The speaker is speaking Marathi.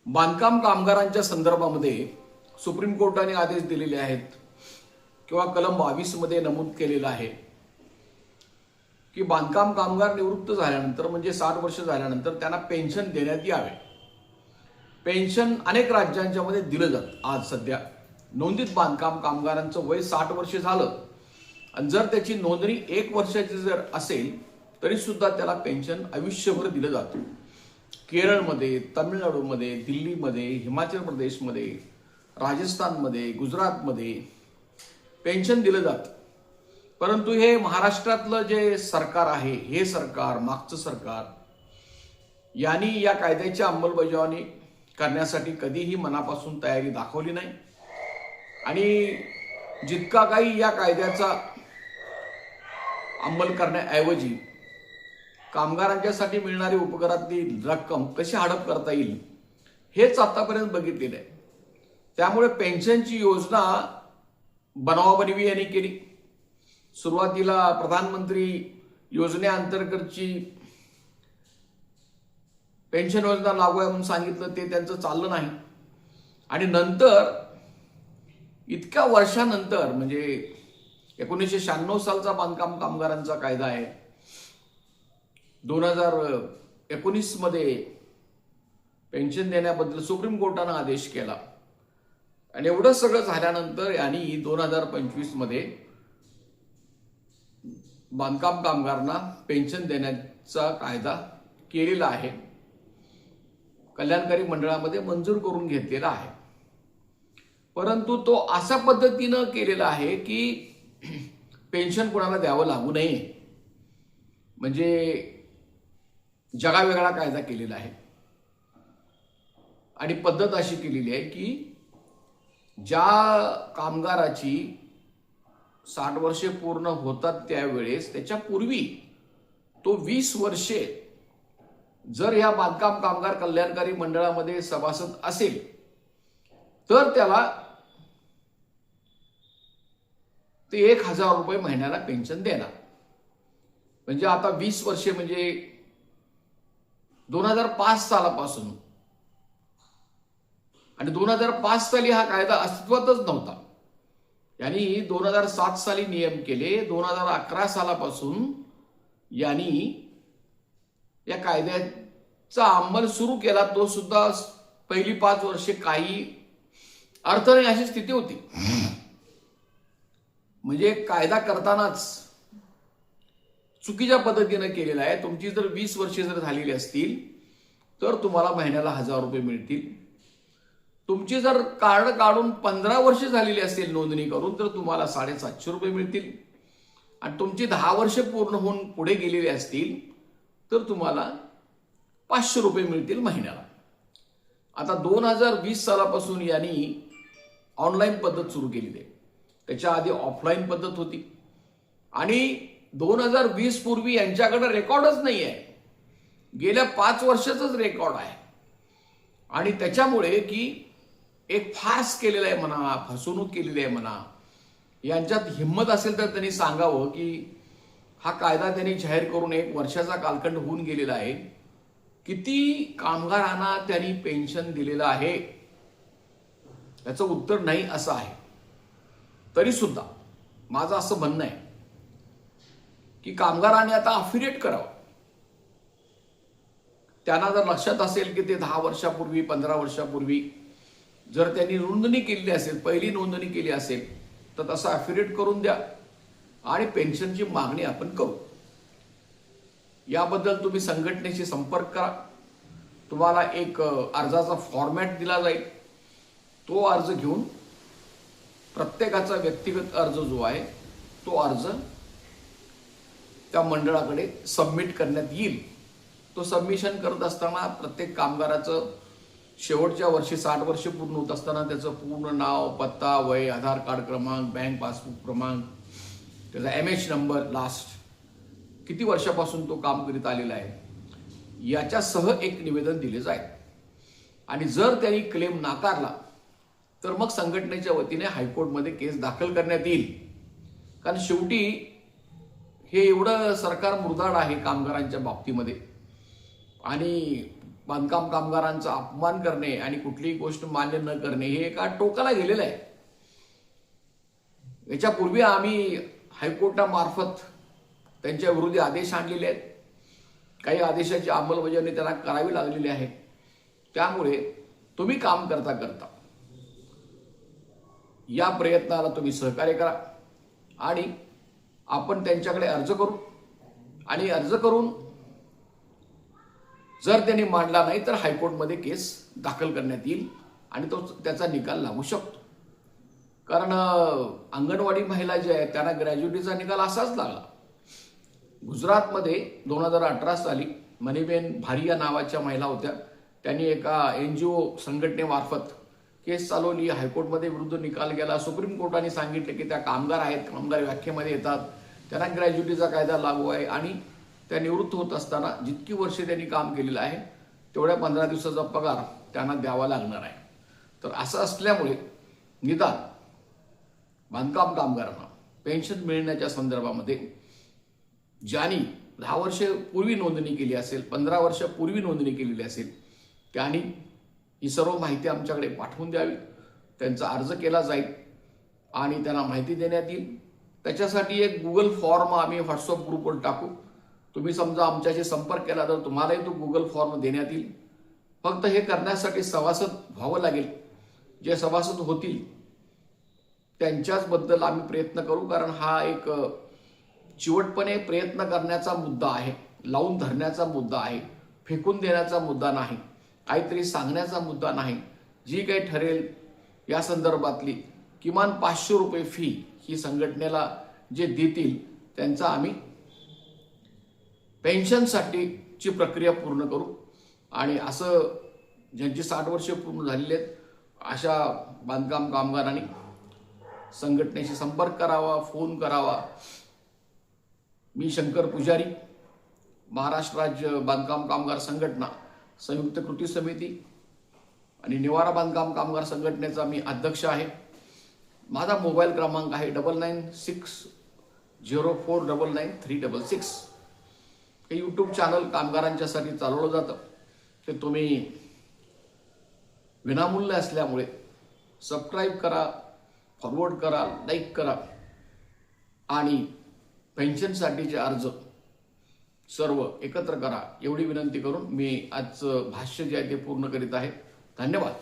बांधकाम कामगारांच्या संदर्भामध्ये सुप्रीम कोर्टाने आदेश दिलेले आहेत किंवा कलम 22 मध्ये नमूद केलेलं आहे की बांधकाम कामगार निवृत्त झाल्यानंतर म्हणजे 60 वर्ष झाल्यानंतर त्यांना पेन्शन देण्यात यावे। पेन्शन अनेक राज्यांच्या मध्ये दिलं जातं। आज सध्या नोंदीत बांधकाम कामगारांचं वय 60 वर्ष झालं आणि जर त्याची नोंदणी 1 वर्षाची जर असेल तरी सुद्धा त्याला पेन्शन आयुष्यभर दिलं जातं। केरळमध्ये, तमिळनाडूमध्ये, दिल्लीमध्ये, हिमाचल प्रदेशमध्ये, राजस्थानमध्ये, गुजरातमध्ये पेन्शन दिलं जातं। परंतु हे महाराष्ट्रातलं जे सरकार आहे, हे सरकार, मागचं सरकार यांनी या कायद्याची अंमलबजावणी करण्यासाठी कधीही मनापासून तयारी दाखवली नाही आणि जितका काही या कायद्याचा अंमल करण्याऐवजी कामगारांच्यासाठी मिळणारी उपकरातली रक्कम कशी हडप करता येईल हेच आतापर्यंत बघितलेलं आहे। त्यामुळे पेन्शनची योजना बनावाबनवी यांनी केली। सुरुवातीला प्रधानमंत्री योजनेअंतर्गतची पेन्शन योजना लागू आहे म्हणून सांगितलं, ते त्यांचं चाललं नाही आणि नंतर इतक्या वर्षानंतर म्हणजे 1996 सालचा बांधकाम कामगारांचा कायदा आहे, 2019 मध्ये पेन्शन देण्याबद्दल सुप्रीम कोर्टाने आदेश केला आणि एवढं सगळं झाल्यानंतर यांनी 2025 मध्ये बांधकाम कामगारांना पेन्शन देण्याचा कायदा केलेला आहे, कल्याणकारी मंडळामध्ये मंजूर करून घेतलेला आहे। परंतु तो अशा पद्धतीनं केलेला आहे की पेन्शन कोणाला द्यावं लागू नये, म्हणजे जगावेगळा कायदा केलेला आहे आणि पद्धत अशी केलेली आहे की ज्या कामगाराची 60 वर्षे पूर्ण होतात त्यावेळेस त्याच्या पूर्वी तो 20 वर्षे जर या बांधकाम कामगार कल्याणकारी मंडळामध्ये सभासद असेल तर त्याला ते 1000 रुपये महिन्याला पेन्शन देणार। म्हणजे आता 20 वर्षे म्हणजे 2005 सालापासून आणि 2005 साली हा कायदा अस्तित्वातच नव्हता। यांनी 2007 साली नियम केले, 2011 सालापासून यांनी या कायद्याचा अंमल सुरू केला, तो सुद्धा पहिली 5 वर्षे काही अर्थ नाही अशी स्थिती होती। म्हणजे कायदा करतानाच चुकीच्या पद्धतीने केलेला आहे। तुमची जर 20 वर्षे जर झालेली असतील तर तुम्हाला महिन्याला 1000 रुपये मिळतील। तुमची जर कार्ड काढून 15 वर्ष झालेली असेल नोंदणी करून तर तुम्हाला 750 रुपये मिळतील आणि तुमची 10 वर्ष पूर्ण होऊन पुढे गेलेली असतील तर तुम्हाला 500 रुपये मिळतील महिन्याला। आता 2020 सालापासून यांनी ऑनलाईन पद्धत सुरू केलेली आहे, त्याच्या आधी ऑफलाईन पद्धत होती आणि 2020 पूर्वी यांच्याकडे रेकॉर्डच नाही आहे, गेल्या 5 वर्षाचाच रेकॉर्ड आहे आणि त्याच्यामुळे की एक फार्स केलेला आहे म्हणा, फसवणूक केलेली आहे म्हणा, यांच्यात हिंमत असेल तर त्यांनी सांगावं की हा कायदा त्यांनी जाहीर करून 1 वर्षाचा कालखंड होऊन गेलेला आहे, किती कामगारांना त्यांनी पेन्शन दिलेलं आहे याचं उत्तर नाही असं आहे। तरी सुद्धा माझं असं म्हणणं आहे की कामगारांनी आता अफिडेविट करावं। त्यांना जर लक्षात असेल की ते 10 वर्षापूर्वी 15 वर्षापूर्वी जर त्यांनी नोंदणी केलेली असेल, पहिली नोंदणी केली असेल तर तसं अफिडेविट करून द्या आणि पेन्शनची मागणी आपण करू। याबद्दल तुम्ही संघटनेशी संपर्क करा, तुम्हाला एक अर्जाचा फॉर्मॅट दिला जाईल, तो अर्ज घेऊन प्रत्येकाचा व्यक्तिगत अर्ज जो आहे तो अर्ज त्या मंडळाकडे सबमिट करण्यात येईल। तो सबमिशन करत असताना प्रत्येक कामगाराचं शेवटच्या वर्षी 60 वर्ष पूर्ण होत असताना त्याचं पूर्ण नाव, पत्ता, वय, आधार कार्ड क्रमांक, बँक पासबुक क्रमांक, त्याचा MH नंबर, लास्ट किती वर्षापासून तो काम करीत आलेला आहे याच्यासह एक निवेदन दिले जाईल आणि जर त्यांनी क्लेम नाकारला तर मग संघटनेच्या वतीने हायकोर्टमध्ये केस दाखल करण्यात येईल। कारण शेवटी हे एवढं सरकार मुरदाड आहे कामगारांच्या बाबतीमध्ये आणि बांधकाम कामगारांचा अपमान करणे आणि कुठलीही गोष्ट मान्य न करणे हे एका टोकाला गेलेलं आहे. याच्यापूर्वी आम्ही हायकोर्टामार्फत त्यांच्या विरोधी आदेश आणलेले आहेत. काही आदेशाची अंमलबजावणी त्यांना करावी लागलेली आहे. त्यामुळे तुम्ही काम करता करता या प्रयत्नाला तुम्ही सहकार्य करा आणि आपण त्यांच्याकडे अर्ज करू आणि अर्ज करून जर त्यांनी मांडला नाही तर हायकोर्टमध्ये केस दाखल करण्यात येईल आणि तो त्याचा निकाल लागू शकतो. कारण अंगणवाडी महिला जे आहेत त्यांना ग्रॅज्युएटीचा निकाल असाच लागला. गुजरातमध्ये 2018 साली मणिबेन भारिया नावाच्या महिला होत्या. त्यांनी एका NGO संघटनेमार्फत केस चालवली. हायकोर्टमध्ये विरुद्ध निकाल गेला. सुप्रीम कोर्टाने सांगितले की त्या कामगार आहेत, कामगार व्याख्येमध्ये येतात, त्यांना ग्रॅज्युएटीचा कायदा लागू आहे आणि त्या निवृत्त होत असताना जितकी वर्षे त्यांनी काम केलेलं आहे तेवढ्या 15 दिवसाचा पगार त्यांना द्यावा लागणार आहे. तर असं असल्यामुळे निदान बांधकाम कामगारांना पेन्शन मिळण्याच्या संदर्भामध्ये ज्यांनी 10 वर्ष पूर्वी नोंदणी केली असेल, 15 वर्षापूर्वी नोंदणी केलेली असेल, त्यांनी ही सर्व माहिती आमच्याकडे पाठवून द्यावी. त्यांचा अर्ज केला जाईल आणि त्यांना माहिती देण्यात येईल. त्याच्यासाठी एक गुगल फॉर्म आम्ही व्हॉट्सअप ग्रुपवर टाकू. तुम्ही समजा आमच्याशी संपर्क केला तर तुम्हालाही तो गुगल फॉर्म देण्यात येईल. फक्त हे करण्यासाठी सभासद व्हावं लागेल. जे सभासद होतील त्यांच्याचबद्दल आम्ही प्रयत्न करू. कारण हा एक चिवटपणे प्रयत्न करण्याचा मुद्दा आहे, लावून धरण्याचा मुद्दा आहे, फेकून देण्याचा मुद्दा नाही, काहीतरी सांगण्याचा मुद्दा नाही. जी काही ठरेल या संदर्भातली किमान 500 रुपये फी ही संघटनेला जे देतील त्यांचा आम्ही पेन्शनसाठीची प्रक्रिया पूर्ण करू. आणि असं ज्यांची 60 वर्षे पूर्ण झालेली आहेत अशा बांधकाम कामगारांनी संघटनेशी संपर्क करावा, फोन करावा. मी शंकर पुजारी, महाराष्ट्र राज्य बांधकाम कामगार संघटना संयुक्त कृती समिती आणि निवारा बांधकाम कामगार संघटनेचा मी अध्यक्ष आहे. माझा मोबाईल क्रमांक आहे 9960499366. हे यूट्यूब चॅनल कामगारांच्यासाठी चालवलं जातं. ते तुम्ही विनामूल्य असल्यामुळे सबस्क्राईब करा, फॉरवर्ड करा, लाईक करा आणि पेन्शनसाठीचे अर्ज सर्व एकत्र करा एवढी विनंती करून मी आजचं भाष्य जे आहे ते पूर्ण करीत आहे. धन्यवाद.